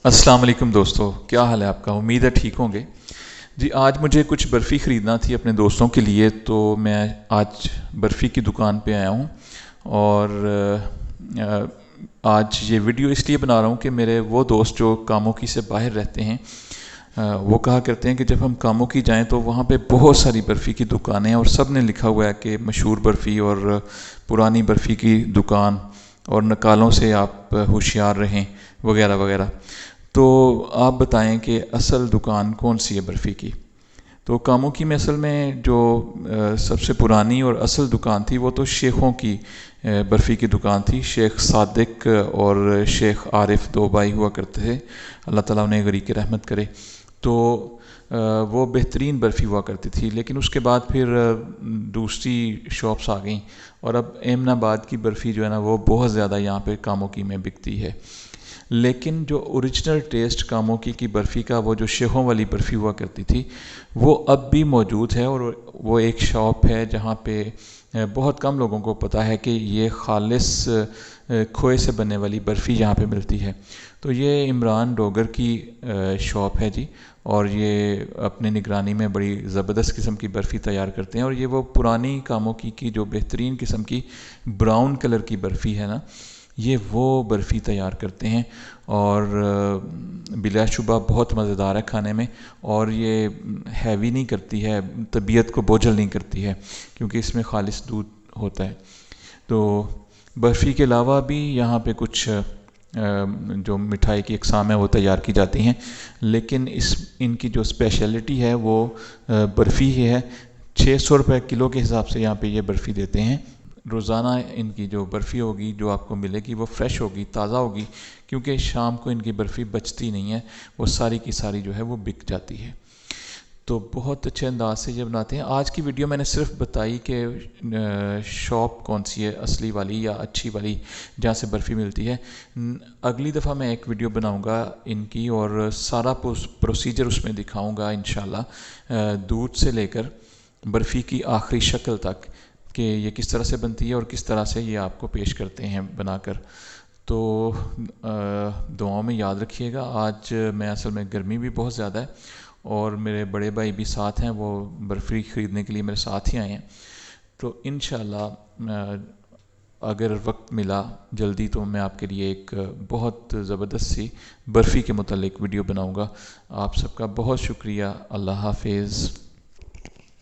السلام علیکم دوستو، کیا حال ہے آپ کا؟ امید ہے ٹھیک ہوں گے جی۔ آج مجھے کچھ برفی خریدنا تھی اپنے دوستوں کے لیے، تو میں آج برفی کی دکان پہ آیا ہوں۔ اور آج یہ ویڈیو اس لیے بنا رہا ہوں کہ میرے وہ دوست جو کاموکی سے باہر رہتے ہیں، وہ کہا کرتے ہیں کہ جب ہم کاموکی جائیں تو وہاں پہ بہت ساری برفی کی دکانیں ہیں، اور سب نے لکھا ہوا ہے کہ مشہور برفی اور پرانی برفی کی دکان، اور نکالوں سے آپ ہوشیار رہیں وغیرہ وغیرہ۔ تو آپ بتائیں کہ اصل دکان کون سی ہے برفی کی؟ تو کاموکی میں اصل میں جو سب سے پرانی اور اصل دکان تھی وہ تو شیخوں کی برفی کی دکان تھی۔ شیخ صادق اور شیخ عارف دو بھائی ہوا کرتے تھے، اللہ تعالیٰ انہیں غریق رحمت کرے۔ تو وہ بہترین برفی ہوا کرتی تھی، لیکن اس کے بعد پھر دوسری شاپس آ گئیں، اور اب ایمن آباد کی برفی جو ہے نا وہ بہت زیادہ یہاں پہ کاموکی میں بکتی ہے۔ لیکن جو اوریجنل ٹیسٹ کاموکی کی برفی کا، وہ جو شیخوں والی برفی ہوا کرتی تھی، وہ اب بھی موجود ہے۔ اور وہ ایک شاپ ہے جہاں پہ بہت کم لوگوں کو پتہ ہے کہ یہ خالص کھوئے سے بننے والی برفی یہاں پہ ملتی ہے۔ تو یہ عمران ڈوگر کی شاپ ہے جی، اور یہ اپنے نگرانی میں بڑی زبردست قسم کی برفی تیار کرتے ہیں۔ اور یہ وہ پرانی کاموکی کی جو بہترین قسم کی براؤن کلر کی برفی ہے نا، یہ وہ برفی تیار کرتے ہیں، اور بلا شبہ بہت مزیدار ہے کھانے میں، اور یہ ہیوی نہیں کرتی ہے، طبیعت کو بوجھل نہیں کرتی ہے، کیونکہ اس میں خالص دودھ ہوتا ہے۔ تو برفی کے علاوہ بھی یہاں پہ کچھ جو مٹھائی کی اقسام ہیں وہ تیار کی جاتی ہیں، لیکن ان کی جو اسپیشلٹی ہے وہ برفی ہی ہے۔ 600 روپے کلو کے حساب سے یہاں پہ یہ برفی دیتے ہیں۔ روزانہ ان کی جو برفی ہوگی جو آپ کو ملے گی وہ فریش ہوگی، تازہ ہوگی، کیونکہ شام کو ان کی برفی بچتی نہیں ہے، وہ ساری کی ساری جو ہے وہ بک جاتی ہے۔ تو بہت اچھے انداز سے یہ بناتے ہیں۔ آج کی ویڈیو میں نے صرف بتائی کہ شاپ کون سی ہے، اصلی والی یا اچھی والی جہاں سے برفی ملتی ہے۔ اگلی دفعہ میں ایک ویڈیو بناؤں گا ان کی، اور سارا پروسیجر اس میں دکھاؤں گا انشاءاللہ، دودھ سے لے کر برفی کی آخری شکل تک، کہ یہ کس طرح سے بنتی ہے اور کس طرح سے یہ آپ کو پیش کرتے ہیں بنا کر۔ تو دعاؤں میں یاد رکھیے گا۔ آج میں اصل میں گرمی بھی بہت زیادہ ہے، اور میرے بڑے بھائی بھی ساتھ ہیں، وہ برفی خریدنے کے لیے میرے ساتھ ہی آئے ہیں۔ تو انشاءاللہ اگر وقت ملا جلدی تو میں آپ کے لیے ایک بہت زبردست سی برفی کے متعلق ویڈیو بناؤں گا۔ آپ سب کا بہت شکریہ۔ اللہ حافظ۔